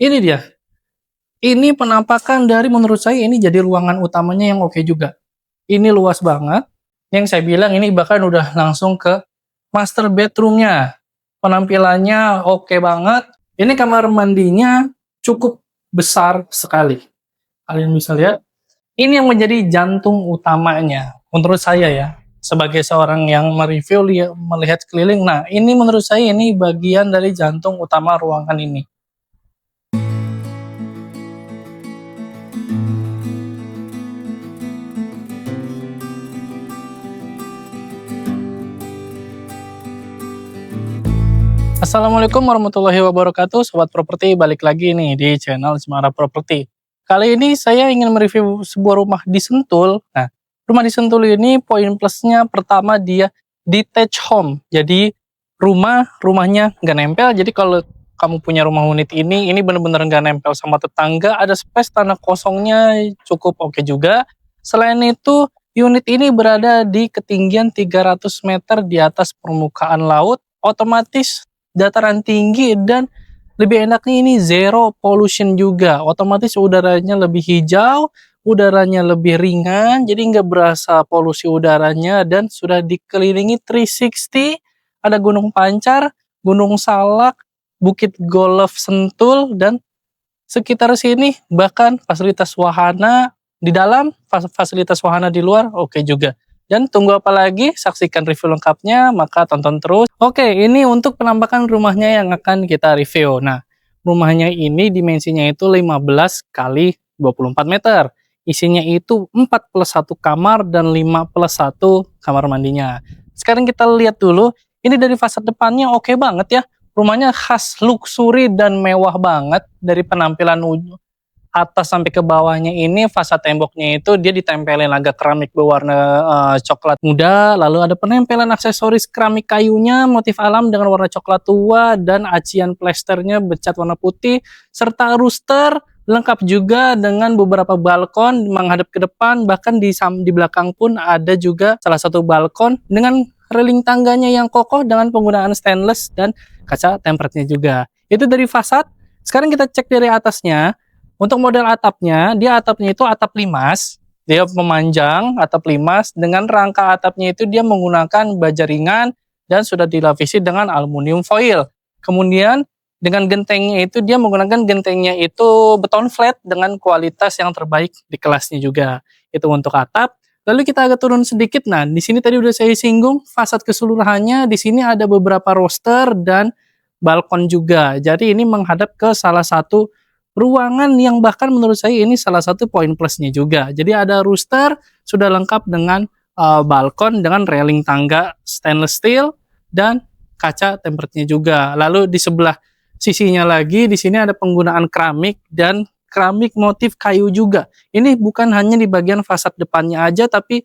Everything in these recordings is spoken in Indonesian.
Ini dia. Ini penampakan dari menurut saya ini jadi ruangan utamanya yang oke juga. Ini luas banget. Yang saya bilang ini bahkan udah langsung ke master bedroomnya. Penampilannya oke banget. Ini kamar mandinya cukup besar sekali. Kalian bisa lihat. Ini yang menjadi jantung utamanya. Menurut saya ya. Sebagai seorang yang mereview melihat sekeliling. Nah ini menurut saya ini bagian dari jantung utama ruangan ini. Assalamualaikum warahmatullahi wabarakatuh, Sobat Properti, balik lagi nih di channel Cemara Properti. Kali ini saya ingin mereview sebuah rumah di Sentul. Nah, rumah di Sentul ini poin plusnya pertama dia detached home. Jadi rumahnya nggak nempel. Jadi kalau kamu punya rumah unit ini benar-benar nggak nempel sama tetangga. Ada space tanah kosongnya cukup oke juga. Selain itu, unit ini berada di ketinggian 300 meter di atas permukaan laut. Otomatis dataran tinggi dan lebih enaknya ini zero pollution juga. Otomatis udaranya lebih hijau, udaranya lebih ringan, jadi nggak berasa polusi udaranya dan sudah dikelilingi 360, ada Gunung Pancar, Gunung Salak, Bukit Golf Sentul, dan sekitar sini bahkan fasilitas wahana di dalam, fasilitas wahana di luar oke juga. Dan tunggu apa lagi, saksikan review lengkapnya, maka tonton terus. Oke, ini untuk penampakan rumahnya yang akan kita review. Nah, rumahnya ini dimensinya itu 15 kali 24 meter. Isinya itu 4 plus 1 kamar dan 5 plus 1 kamar mandinya. Sekarang kita lihat dulu, ini dari fasad depannya oke banget ya. Rumahnya khas luxury dan mewah banget dari penampilan atas sampai ke bawahnya. Ini fasad temboknya itu dia ditempelin agak keramik berwarna coklat muda, lalu ada penempelan aksesoris keramik kayunya motif alam dengan warna coklat tua dan acian plesternya bercat warna putih, serta rooster lengkap juga dengan beberapa balkon menghadap ke depan. Bahkan di belakang pun ada juga salah satu balkon dengan railing tangganya yang kokoh dengan penggunaan stainless dan kaca temperednya juga. Itu dari fasad. Sekarang kita cek dari atasnya. Untuk model atapnya, dia atapnya itu atap limas, dia memanjang atap limas, dengan rangka atapnya itu dia menggunakan baja ringan dan sudah dilapisi dengan aluminium foil. Kemudian dengan gentengnya itu dia menggunakan gentengnya itu beton flat dengan kualitas yang terbaik di kelasnya juga. Itu untuk atap. Lalu kita agak turun sedikit. Nah, di sini tadi udah saya singgung fasad keseluruhannya. Di sini ada beberapa roster dan balkon juga. Jadi ini menghadap ke salah satu ruangan yang bahkan menurut saya ini salah satu poin plusnya juga. Jadi ada rooster, sudah lengkap dengan balkon dengan railing tangga stainless steel dan kaca temperednya juga. Lalu di sebelah sisinya lagi di sini ada penggunaan keramik dan keramik motif kayu juga. Ini bukan hanya di bagian fasad depannya aja, tapi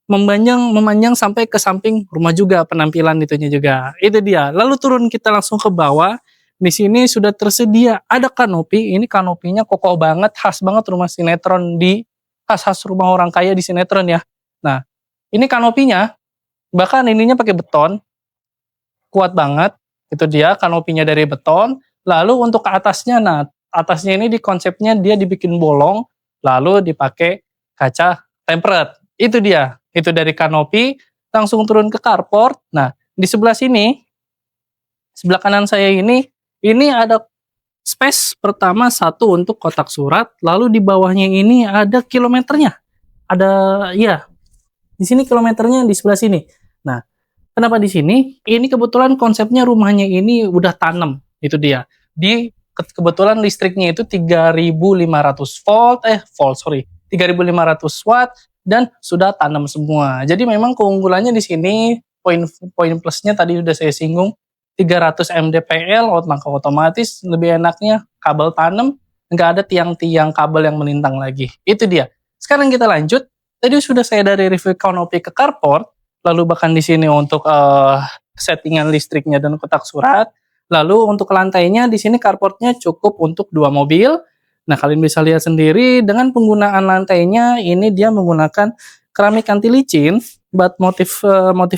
memanjang sampai ke samping rumah juga, penampilan itunya juga. Itu dia. Lalu turun kita langsung ke bawah. Di sini sudah tersedia ada kanopi. Ini kanopinya kokoh banget, khas banget rumah sinetron khas rumah orang kaya di sinetron ya. Nah, ini kanopinya bahkan ininya pakai beton, kuat banget. Itu dia kanopinya dari beton. Lalu untuk ke atasnya, nah atasnya ini di konsepnya dia dibikin bolong, lalu dipakai kaca tempered. Itu dia. Itu dari kanopi langsung turun ke carport. Nah, di sebelah sini, sebelah kanan saya ini ada space pertama satu untuk kotak surat, lalu di bawahnya ini ada kilometernya. Ada ya, di sini kilometernya di sebelah sini. Nah, kenapa di sini? Ini kebetulan konsepnya rumahnya ini udah tanam, itu dia. Kebetulan listriknya itu 3500 3500 watt dan sudah tanam semua. Jadi memang keunggulannya di sini poin plusnya tadi udah saya singgung. 300 mdpl, maka otomatis lebih enaknya kabel tanam, nggak ada tiang-tiang kabel yang melintang lagi. Itu dia. Sekarang kita lanjut. Tadi sudah saya dari review kanopi ke carport, lalu bahkan di sini untuk settingan listriknya dan kotak surat. Lalu untuk lantainya di sini carportnya cukup untuk 2 mobil. Nah, kalian bisa lihat sendiri dengan penggunaan lantainya ini dia menggunakan keramik anti licin, motif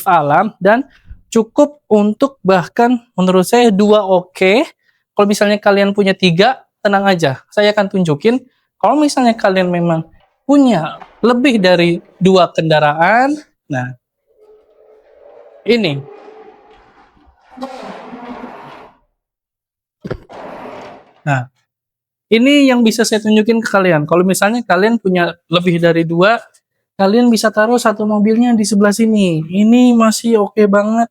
alam dan cukup untuk bahkan menurut saya 2 oke. Kalau misalnya kalian punya 3, tenang aja. Saya akan tunjukin, kalau misalnya kalian memang punya lebih dari 2 kendaraan, nah ini. Nah, ini yang bisa saya tunjukin ke kalian. Kalau misalnya kalian punya lebih dari 2, kalian bisa taruh satu mobilnya di sebelah sini. Ini masih oke banget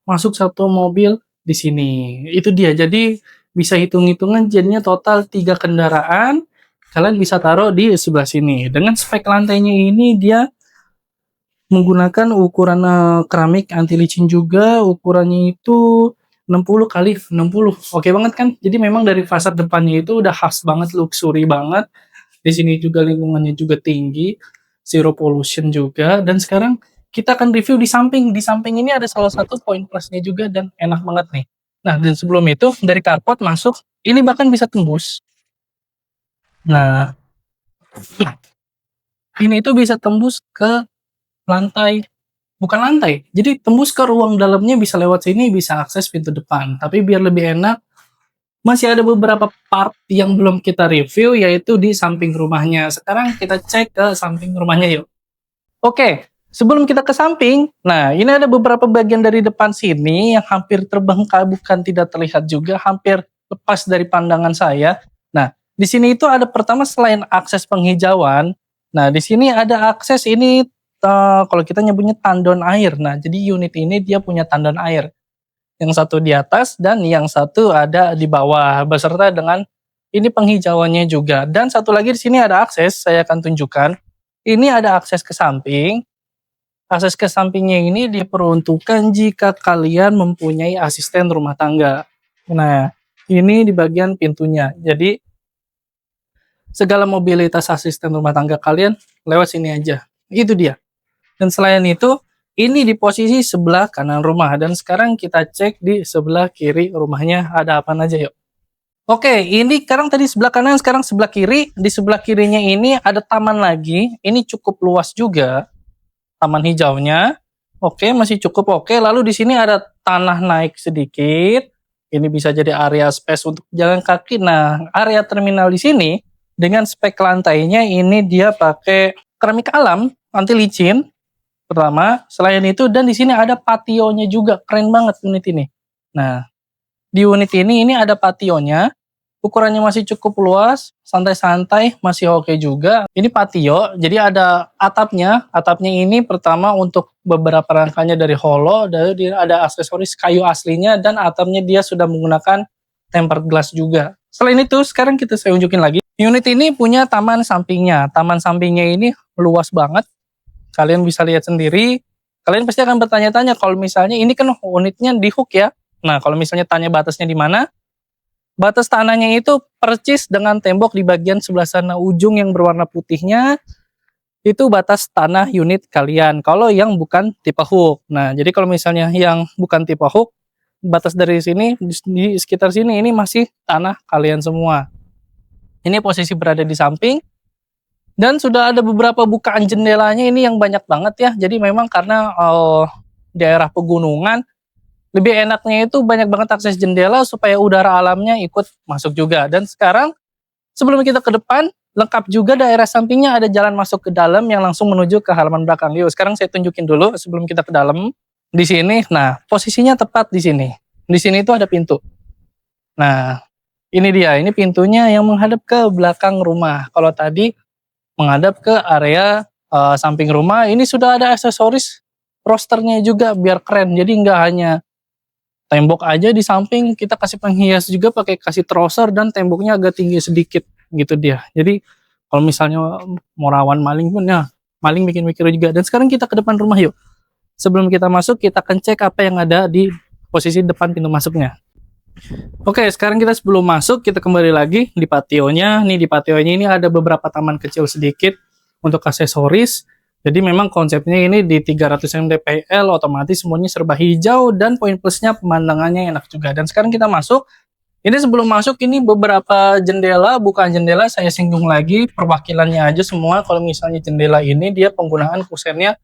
masuk satu mobil di sini. Itu dia. Jadi bisa hitung-hitungan jadinya total 3 kendaraan. Kalian bisa taruh di sebelah sini. Dengan spek lantainya ini dia menggunakan ukuran keramik anti licin juga. Ukurannya itu 60 kali 60. Oke banget kan? Jadi memang dari fasad depannya itu udah khas banget, luxury banget. Di sini juga lingkungannya juga tinggi, zero pollution juga. Dan sekarang kita akan review di samping. Di samping ini ada salah satu poin plusnya juga dan enak banget nih. Nah, dan sebelum itu dari carport masuk, ini bahkan bisa tembus. Nah, ini itu bisa tembus ke lantai, bukan lantai. Jadi tembus ke ruang dalamnya, bisa lewat sini, bisa akses pintu depan. Tapi biar lebih enak, masih ada beberapa part yang belum kita review, yaitu di samping rumahnya. Sekarang kita cek ke samping rumahnya yuk. Oke, sebelum kita ke samping, nah ini ada beberapa bagian dari depan sini yang hampir terbengkalai, bukan tidak terlihat juga, hampir lepas dari pandangan saya. Nah, di sini itu ada pertama selain akses penghijauan, nah di sini ada akses ini, kalau kita nyebutnya tandon air. Nah, jadi unit ini dia punya tandon air. Yang satu di atas dan yang satu ada di bawah beserta dengan ini penghijauannya juga. Dan satu lagi di sini ada akses, saya akan tunjukkan. Ini ada akses ke samping. Akses ke sampingnya ini diperuntukkan jika kalian mempunyai asisten rumah tangga. Nah, ini di bagian pintunya. Jadi segala mobilitas asisten rumah tangga kalian lewat sini aja. Itu dia. Dan selain itu, ini di posisi sebelah kanan rumah. Dan sekarang kita cek di sebelah kiri rumahnya ada apa aja yuk. Oke, ini sekarang tadi sebelah kanan, sekarang sebelah kiri. Di sebelah kirinya ini ada taman lagi. Ini cukup luas juga. Taman hijaunya. Oke, masih cukup oke. Lalu di sini ada tanah naik sedikit. Ini bisa jadi area space untuk jalan kaki. Nah, area terminal di sini dengan spek lantainya ini dia pakai keramik alam anti licin. Pertama, selain itu dan di sini ada pationya juga, keren banget unit ini. Nah, di unit ini ada pationya, ukurannya masih cukup luas, santai-santai, masih oke juga. Ini patio, jadi ada atapnya. Atapnya ini pertama untuk beberapa rangkanya dari holo, dan dia ada aksesoris kayu aslinya dan atapnya dia sudah menggunakan tempered glass juga. Selain itu, sekarang saya unjukin lagi. Unit ini punya taman sampingnya. Taman sampingnya ini luas banget. Kalian bisa lihat sendiri. Kalian pasti akan bertanya-tanya kalau misalnya ini kan unitnya di hook ya. Nah, kalau misalnya tanya batasnya di mana? Batas tanahnya itu percis dengan tembok di bagian sebelah sana ujung yang berwarna putihnya. Itu batas tanah unit kalian. Kalau yang bukan tipe hook. Nah, jadi kalau misalnya yang bukan tipe hook, batas dari sini di sekitar sini ini masih tanah kalian semua. Ini posisi berada di samping. Dan sudah ada beberapa bukaan jendelanya ini yang banyak banget ya. Jadi memang karena daerah pegunungan, lebih enaknya itu banyak banget akses jendela supaya udara alamnya ikut masuk juga. Dan sekarang sebelum kita ke depan, lengkap juga daerah sampingnya ada jalan masuk ke dalam yang langsung menuju ke halaman belakang. Yuk, sekarang saya tunjukin dulu sebelum kita ke dalam. Di sini, nah posisinya tepat di sini. Di sini itu ada pintu. Nah, ini dia. Ini pintunya yang menghadap ke belakang rumah. Kalau tadi menghadap ke area samping rumah, ini sudah ada aksesoris rosternya juga biar keren. Jadi nggak hanya tembok aja di samping, kita kasih penghias juga pakai kasih troser dan temboknya agak tinggi sedikit gitu dia. Jadi kalau misalnya mau rawan maling pun ya, maling bikin mikir juga. Dan sekarang kita ke depan rumah yuk. Sebelum kita masuk, kita akan cek apa yang ada di posisi depan pintu masuknya. Oke, sekarang kita sebelum masuk, kita kembali lagi di pationya. Nih di pationya ini ada beberapa taman kecil sedikit untuk aksesoris. Jadi memang konsepnya ini di 300 mdpl, otomatis semuanya serba hijau dan poin plusnya pemandangannya enak juga. Dan sekarang kita masuk. Ini sebelum masuk ini beberapa jendela, bukan jendela saya singgung lagi, perwakilannya aja semua. Kalau misalnya jendela ini dia penggunaan kusennya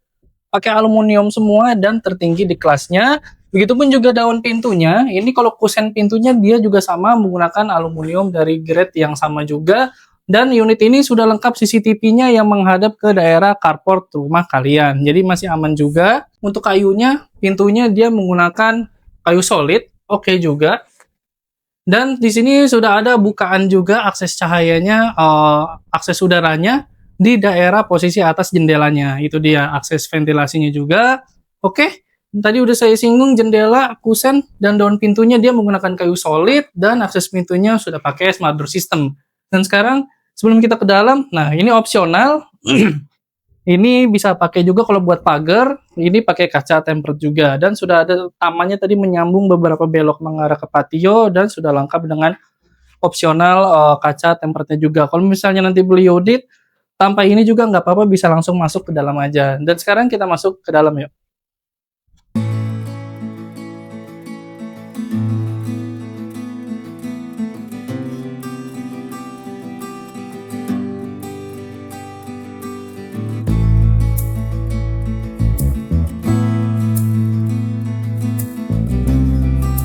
pakai aluminium semua dan tertinggi di kelasnya. Begitupun juga daun pintunya, ini kalau kusen pintunya dia juga sama menggunakan aluminium dari grade yang sama juga. Dan unit ini sudah lengkap CCTV-nya yang menghadap ke daerah carport rumah kalian. Jadi masih aman juga. Untuk kayunya, pintunya dia menggunakan kayu solid, oke juga. Dan di sini sudah ada bukaan juga akses cahayanya, akses udaranya di daerah posisi atas jendelanya. Itu dia akses ventilasinya juga. Oke. Tadi udah saya singgung jendela, kusen, dan daun pintunya dia menggunakan kayu solid dan akses pintunya sudah pakai smart door system. Dan sekarang sebelum kita ke dalam, nah ini opsional. Ini bisa pakai juga kalau buat pagar, ini pakai kaca tempered juga. Dan sudah ada tamannya tadi menyambung beberapa belok mengarah ke patio dan sudah lengkap dengan opsional kaca temperednya juga. Kalau misalnya nanti beli unit tanpa ini juga nggak apa-apa, bisa langsung masuk ke dalam aja. Dan sekarang kita masuk ke dalam yuk.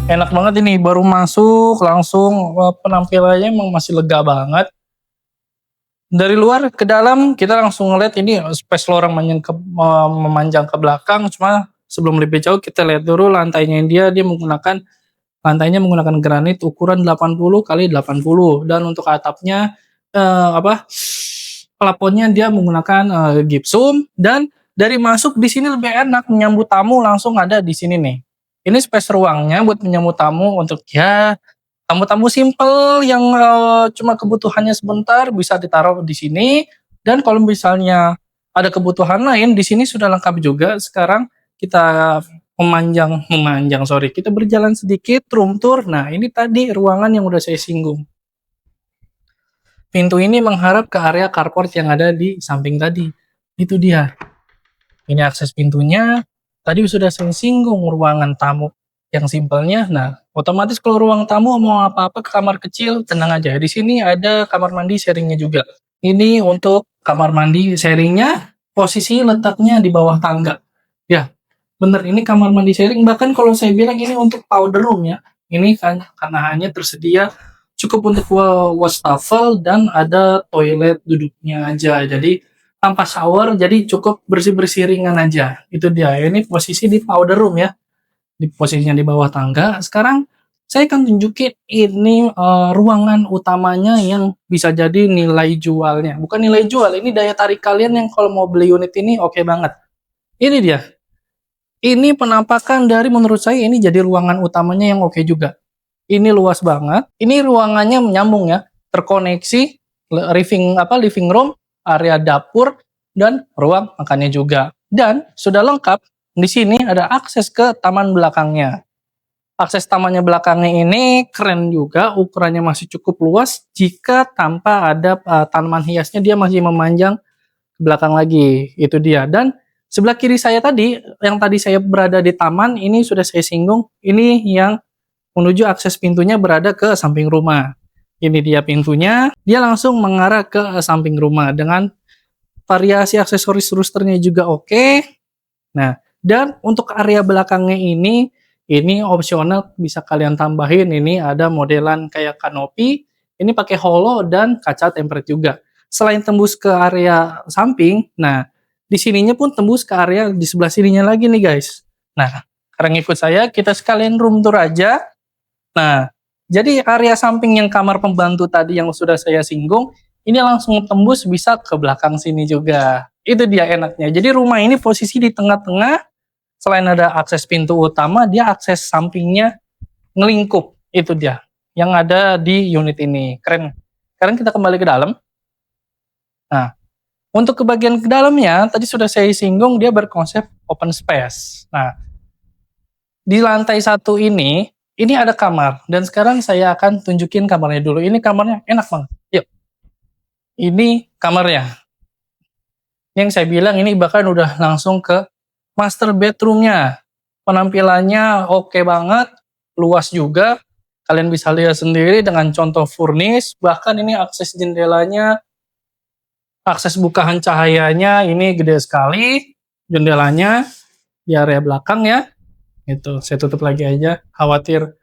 Enak banget ini, baru masuk langsung penampilannya emang masih lega banget. Dari luar ke dalam kita langsung ngeliat ini space lorong memanjang ke belakang. Cuma sebelum lebih jauh kita lihat dulu lantainya, dia menggunakan lantainya menggunakan granit ukuran 80 kali 80, dan untuk atapnya plafonnya dia menggunakan gypsum. Dan dari masuk di sini lebih enak menyambut tamu, langsung ada di sini nih. Ini space ruangnya buat menyambut tamu untuk ya tamu-tamu simple yang cuma kebutuhannya sebentar bisa ditaruh di sini. Dan kalau misalnya ada kebutuhan lain di sini sudah lengkap juga. Sekarang kita sorry, kita berjalan sedikit room tour. Nah, ini tadi ruangan yang udah saya singgung. Pintu ini mengharap ke area carport yang ada di samping tadi. Itu dia. Ini akses pintunya. Tadi sudah saya singgung ruangan tamu yang simpelnya. Nah, otomatis kalau ruang tamu mau apa-apa ke kamar kecil, tenang aja. Di sini ada kamar mandi sharingnya juga. Ini untuk kamar mandi sharingnya, posisi letaknya di bawah tangga. Ya, bener, ini kamar mandi sharing. Bahkan kalau saya bilang ini untuk powder room ya. Ini kan karena hanya tersedia cukup untuk wastafel dan ada toilet duduknya aja. Jadi tanpa shower, jadi cukup bersih-bersih ringan aja. Itu dia. Ini posisi di powder room ya. Di posisinya di bawah tangga. Sekarang saya akan tunjukin ini ruangan utamanya yang bisa jadi nilai jualnya. Bukan nilai jual, ini daya tarik kalian yang kalau mau beli unit ini oke banget. Ini dia. Ini penampakan dari menurut saya ini jadi ruangan utamanya yang oke juga. Ini luas banget. Ini ruangannya menyambung ya, terkoneksi living room, area dapur, dan ruang makannya juga. Dan sudah lengkap. Di sini ada akses ke taman belakangnya. Akses tamannya belakangnya ini keren juga, ukurannya masih cukup luas. Jika tanpa ada tanaman hiasnya, dia masih memanjang ke belakang lagi. Itu dia. Dan sebelah kiri saya tadi, yang tadi saya berada di taman, ini sudah saya singgung. Ini yang menuju akses pintunya berada ke samping rumah. Ini dia pintunya, dia langsung mengarah ke samping rumah dengan variasi aksesoris roosternya juga oke. Nah, dan untuk area belakangnya ini opsional bisa kalian tambahin. Ini ada modelan kayak kanopi, ini pakai holo dan kaca tempered juga. Selain tembus ke area samping, nah di sininya pun tembus ke area di sebelah sininya lagi nih guys. Nah, sekarang ikut saya, kita sekalian room tour aja. Nah, jadi area samping yang kamar pembantu tadi yang sudah saya singgung, ini langsung tembus bisa ke belakang sini juga. Itu dia enaknya. Jadi rumah ini posisi di tengah-tengah, selain ada akses pintu utama, dia akses sampingnya ngelingkup. Itu dia yang ada di unit ini. Keren. Sekarang kita kembali ke dalam. Nah, untuk ke bagian ke dalamnya, tadi sudah saya singgung dia berkonsep open space. Nah, di lantai 1 ini ada kamar. Dan sekarang saya akan tunjukin kamarnya dulu. Ini kamarnya enak banget. Yuk. Ini kamarnya. Yang saya bilang ini bahkan udah langsung ke master bedroomnya. Penampilannya oke banget, luas juga. Kalian bisa lihat sendiri dengan contoh furnish. Bahkan ini akses jendelanya, akses bukaan cahayanya ini gede sekali. Jendelanya di area belakang ya. Gitu. Saya tutup lagi aja, khawatir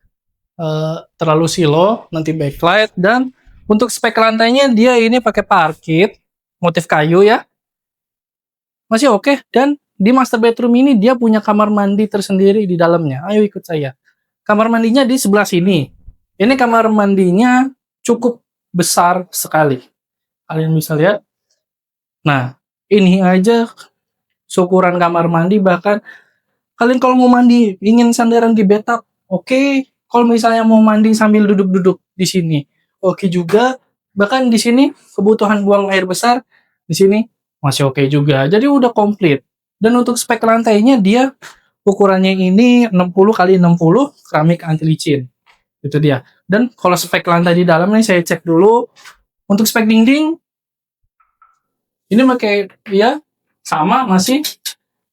terlalu silo, nanti backlight. Dan untuk spek lantainya dia ini pakai parket, motif kayu ya, masih oke. Dan di master bedroom ini dia punya kamar mandi tersendiri di dalamnya. Ayo ikut saya. Kamar mandinya di sebelah sini. Ini kamar mandinya cukup besar sekali. Kalian bisa lihat. Nah, ini aja syukuran kamar mandi. Bahkan kalian kalau mau mandi ingin sandaran di bathtub, oke. Kalau misalnya mau mandi sambil duduk-duduk di sini, oke juga. Bahkan di sini kebutuhan buang air besar di sini masih oke juga. Jadi udah komplit. Dan untuk spek lantainya dia ukurannya ini 60 kali 60 keramik anti licin. Itu dia. Dan kalau spek lantai di dalam nih saya cek dulu. Untuk spek dinding ini pakai ya sama masih.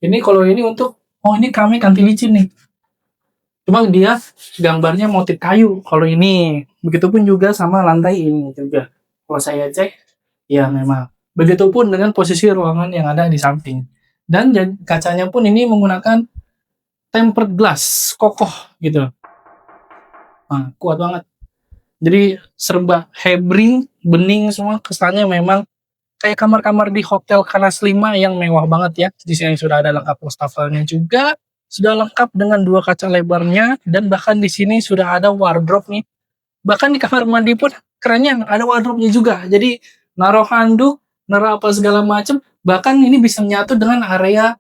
Ini kalau ini untuk ini keramik anti licin nih. Cuma dia gambarnya motif kayu. Kalau ini begitupun juga sama lantai ini juga. Kalau saya cek ya memang. Begitupun dengan posisi ruangan yang ada di samping. Dan kacanya pun ini menggunakan tempered glass, kokoh gitu. Nah, kuat banget. Jadi serba hebring, bening semua, kesannya memang kayak kamar-kamar di hotel Kanas 5 yang mewah banget ya. Di sini sudah ada lengkap wastafelnya juga, sudah lengkap dengan 2 kaca lebarnya, dan bahkan di sini sudah ada wardrobe nih. Bahkan di kamar mandi pun kerennya ada wardrobe-nya juga. Jadi naruh handuk, naruh apa segala macam, bahkan ini bisa menyatu dengan area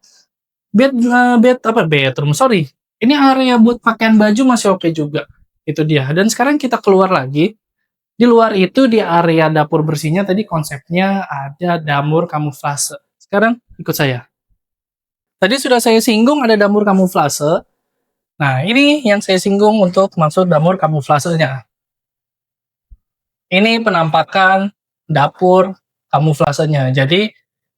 bedroom, sorry. Ini area buat pakaian baju masih oke juga. Itu dia. Dan sekarang kita keluar lagi. Di luar itu di area dapur bersihnya tadi konsepnya ada dapur kamuflase. Sekarang ikut saya. Tadi sudah saya singgung ada dapur kamuflase. Nah, ini yang saya singgung untuk maksud dapur kamuflasenya. Ini penampakan dapur kamuflasenya. Jadi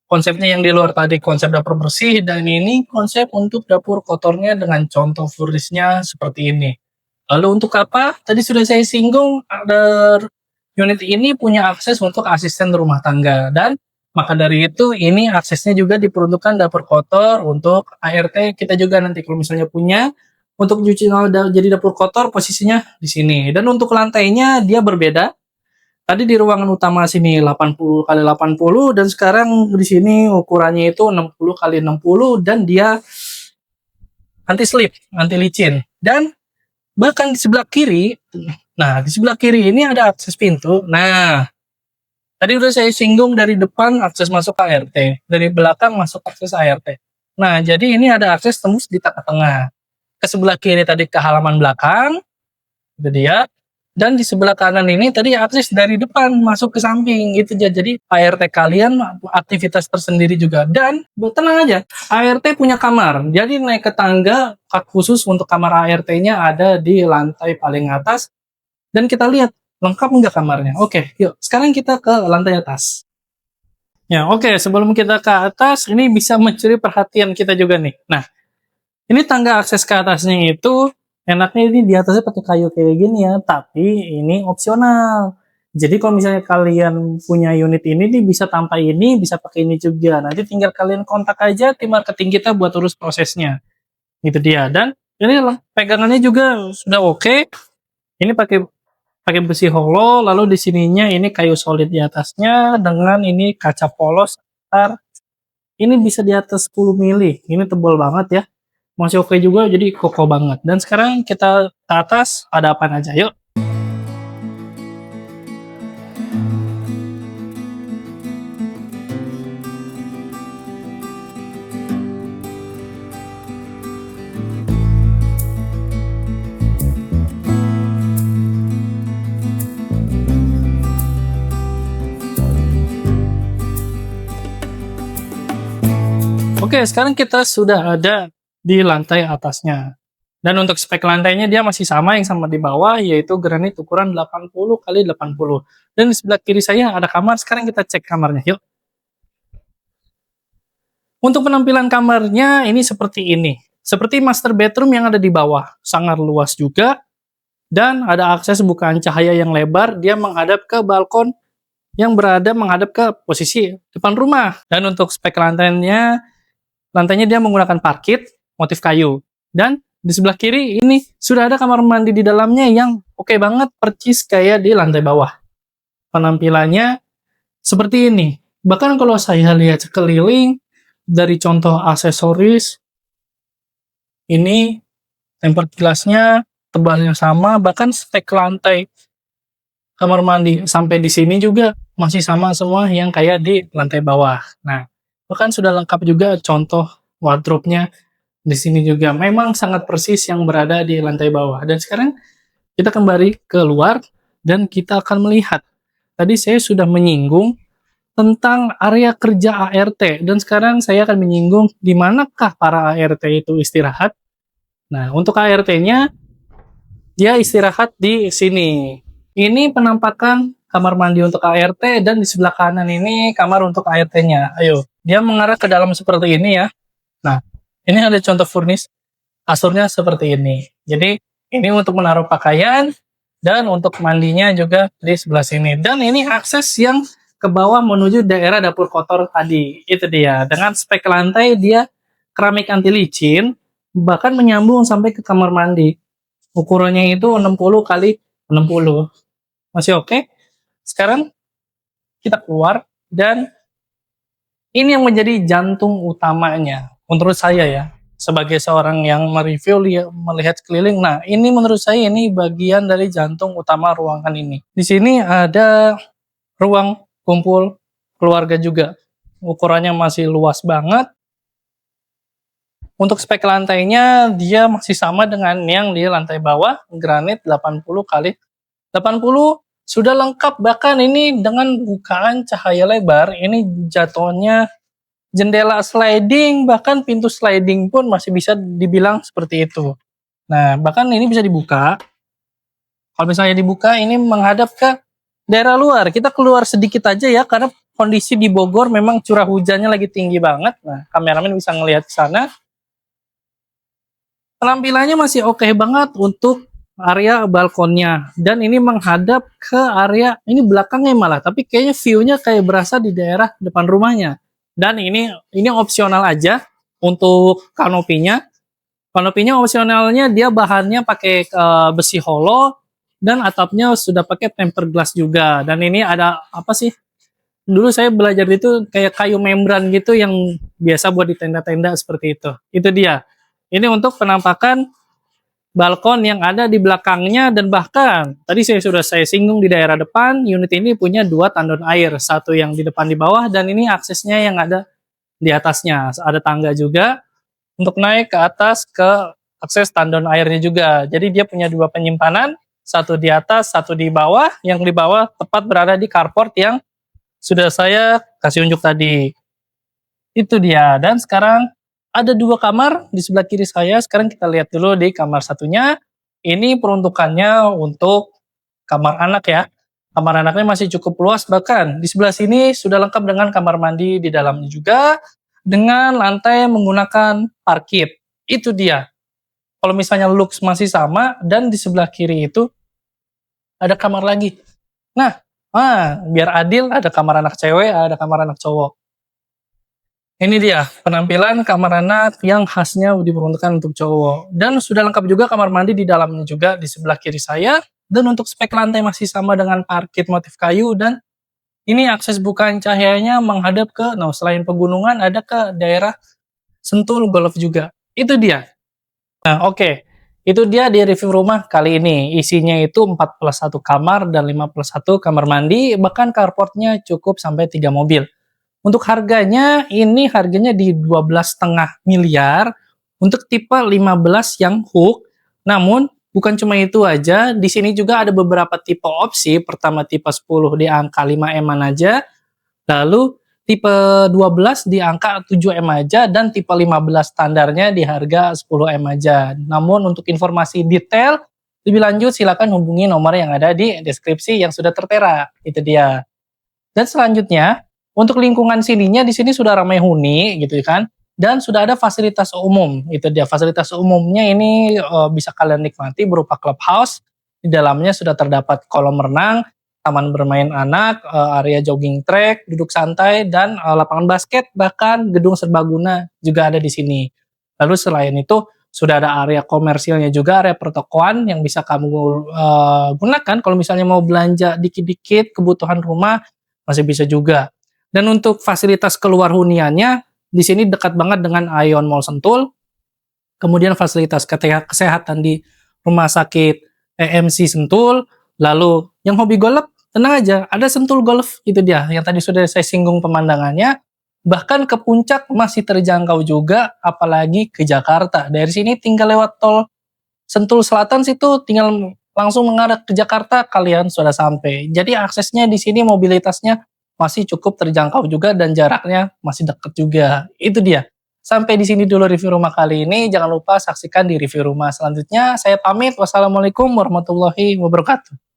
konsepnya yang di luar tadi konsep dapur bersih, dan ini konsep untuk dapur kotornya dengan contoh furnishnya seperti ini. Lalu untuk apa? Tadi sudah saya singgung, ada unit ini punya akses untuk asisten rumah tangga, dan maka dari itu ini aksesnya juga diperuntukkan dapur kotor untuk ART. Kita juga nanti kalau misalnya punya untuk cuci jadi dapur kotor posisinya di sini. Dan untuk lantainya dia berbeda. Tadi di ruangan utama sini 80 kali 80, dan sekarang di sini ukurannya itu 60 kali 60, dan dia anti slip, anti licin. Dan bahkan di sebelah kiri, nah di sebelah kiri ini ada akses pintu. Nah, tadi udah saya singgung dari depan akses masuk ART, dari belakang masuk akses ART. Nah, jadi ini ada akses tembus di tengah-tengah. Ke sebelah kiri tadi ke halaman belakang, itu dia. Dan di sebelah kanan ini tadi akses dari depan masuk ke samping, itu jadi ART kalian aktivitas tersendiri juga. Dan tenang aja, ART punya kamar, jadi naik ke tangga khusus untuk kamar ART-nya ada di lantai paling atas. Dan kita lihat lengkap nggak kamarnya. Oke, yuk sekarang kita ke lantai atas ya. Oke, sebelum kita ke atas ini bisa mencuri perhatian kita juga nih. Nah, ini tangga akses ke atasnya itu enaknya ini di atasnya pakai kayu kayak gini ya, tapi ini opsional. Jadi kalau misalnya kalian punya unit ini nih bisa tanpa ini, bisa pakai ini juga. Nanti tinggal kalian kontak aja tim marketing kita buat urus prosesnya. Itu dia. Dan ini pegangannya juga sudah oke. Ini pakai besi hollow, lalu di sininya ini kayu solid di atasnya dengan ini kaca polos. Ini bisa di atas 10 mili. Ini tebal banget ya. Masih oke juga, jadi kokoh banget. Dan sekarang kita ke atas, ada apa aja, yuk. Oke, sekarang kita sudah ada di lantai atasnya. Dan untuk spek lantainya dia masih sama yang sama di bawah, yaitu granit ukuran 80 kali 80. Dan di sebelah kiri saya ada kamar. Sekarang kita cek kamarnya, yuk. Untuk penampilan kamarnya ini seperti ini. Seperti master bedroom yang ada di bawah. Sangat luas juga. Dan ada akses bukaan cahaya yang lebar. Dia menghadap ke balkon yang berada menghadap ke posisi depan rumah. Dan untuk spek lantainya dia menggunakan parket motif kayu. Dan di sebelah kiri ini sudah ada kamar mandi di dalamnya yang oke banget, percis kayak di lantai bawah. Penampilannya seperti ini. Bahkan kalau saya lihat sekeliling dari contoh aksesoris, ini tempered glassnya tebalnya sama, bahkan spek lantai kamar mandi sampai di sini juga masih sama semua yang kayak di lantai bawah. Nah, bahkan sudah lengkap juga contoh wardrobe-nya di sini juga. Memang sangat persis yang berada di lantai bawah. Dan sekarang kita kembali keluar dan kita akan melihat. Tadi saya sudah menyinggung tentang area kerja ART dan sekarang saya akan menyinggung di manakah para ART itu istirahat. Nah, untuk ART-nya dia istirahat di sini. Ini penampakan kamar mandi untuk ART dan di sebelah kanan ini kamar untuk ART-nya. Ayo, dia mengarah ke dalam seperti ini ya. Nah, ini ada contoh furnis kasurnya seperti ini. Jadi, ini untuk menaruh pakaian dan untuk mandinya juga di sebelah sini. Dan ini akses yang ke bawah menuju daerah dapur kotor tadi. Itu dia. Dengan spek lantai dia keramik anti licin, bahkan menyambung sampai ke kamar mandi. Ukurannya itu 60 kali 60. Masih oke? Sekarang kita keluar dan ini yang menjadi jantung utamanya menurut saya ya. Sebagai seorang yang mereview melihat sekeliling. Nah, ini menurut saya ini bagian dari jantung utama ruangan ini. Di sini ada ruang kumpul keluarga juga. Ukurannya masih luas banget. Untuk spek lantainya dia masih sama dengan yang di lantai bawah, granit 80 kali 80 sudah lengkap, bahkan ini dengan bukaan cahaya lebar, ini jatuhnya jendela sliding, bahkan pintu sliding pun masih bisa dibilang seperti itu. Nah, bahkan ini bisa dibuka. Kalau misalnya dibuka, ini menghadap ke daerah luar. Kita keluar sedikit aja ya, karena kondisi di Bogor memang curah hujannya lagi tinggi banget. Nah, kameramen bisa ngelihat ke sana. Penampilannya masih oke banget untuk area balkonnya, dan ini menghadap ke area ini belakangnya malah, tapi kayaknya view-nya kayak berasa di daerah depan rumahnya. Dan ini opsional aja untuk kanopinya. Kanopinya opsionalnya dia bahannya pakai besi holo dan atapnya sudah pakai tempered glass juga. Dan ini ada apa sih? Dulu saya belajar itu kayak kayu membran gitu yang biasa buat di tenda-tenda seperti itu. Itu dia. Ini untuk penampakan balkon yang ada di belakangnya, dan bahkan tadi saya singgung di daerah depan, unit ini punya 2 tandon air, satu yang di depan di bawah dan ini aksesnya yang ada di atasnya. Ada tangga juga untuk naik ke atas ke akses tandon airnya juga. Jadi dia punya 2 penyimpanan, satu di atas, satu di bawah. Yang di bawah tepat berada di carport yang sudah saya kasih unjuk tadi. Itu dia. Dan sekarang ada 2 kamar di sebelah kiri saya. Sekarang kita lihat dulu di kamar satunya. Ini peruntukannya untuk kamar anak ya. Kamar anaknya masih cukup luas, bahkan di sebelah sini sudah lengkap dengan kamar mandi di dalamnya juga, dengan lantai menggunakan parket. Itu dia. Kalau misalnya looks masih sama, dan di sebelah kiri itu ada kamar lagi. Nah, biar adil ada kamar anak cewek, ada kamar anak cowok. Ini dia penampilan kamar anak yang khasnya diperuntukkan untuk cowok. Dan sudah lengkap juga kamar mandi di dalamnya juga di sebelah kiri saya. Dan untuk spek lantai masih sama dengan parket motif kayu, dan ini akses bukaan cahayanya menghadap ke, selain pegunungan ada ke daerah Sentul Golf juga. Itu dia. Nah, oke. Itu dia di review rumah kali ini. Isinya itu 4+1 kamar dan 5+1 kamar mandi, bahkan carportnya cukup sampai 3 mobil. Untuk harganya, ini harganya di 12,5 miliar untuk tipe 15 yang hook. Namun, bukan cuma itu aja, di sini juga ada beberapa tipe opsi. Pertama tipe 10 di angka 5M-an aja, lalu tipe 12 di angka 7M aja, dan tipe 15 standarnya di harga 10M aja. Namun untuk informasi detail lebih lanjut silakan hubungi nomor yang ada di deskripsi yang sudah tertera. Itu dia. Dan selanjutnya, untuk lingkungan sininya di sini sudah ramai huni gitu kan, dan sudah ada fasilitas umum. Itu dia, fasilitas umumnya ini bisa kalian nikmati berupa clubhouse. Di dalamnya sudah terdapat kolam renang, taman bermain anak, area jogging track, duduk santai, dan lapangan basket, bahkan gedung serbaguna juga ada di sini. Lalu selain itu sudah ada area komersilnya juga, area pertokoan yang bisa kamu gunakan kalau misalnya mau belanja dikit-dikit kebutuhan rumah, masih bisa juga. Dan untuk fasilitas keluar huniannya, di sini dekat banget dengan Aeon Mall Sentul, kemudian fasilitas kesehatan di Rumah Sakit EMC Sentul, lalu yang hobi golf, tenang aja, ada Sentul Golf, itu dia, yang tadi sudah saya singgung pemandangannya, bahkan ke puncak masih terjangkau juga, apalagi ke Jakarta. Dari sini tinggal lewat tol Sentul Selatan situ, tinggal langsung mengarah ke Jakarta, kalian sudah sampai. Jadi aksesnya di sini mobilitasnya masih cukup terjangkau juga dan jaraknya masih dekat juga. Itu dia. Sampai di sini dulu review rumah kali ini. Jangan lupa saksikan di review rumah selanjutnya. Saya pamit. Wassalamualaikum warahmatullahi wabarakatuh.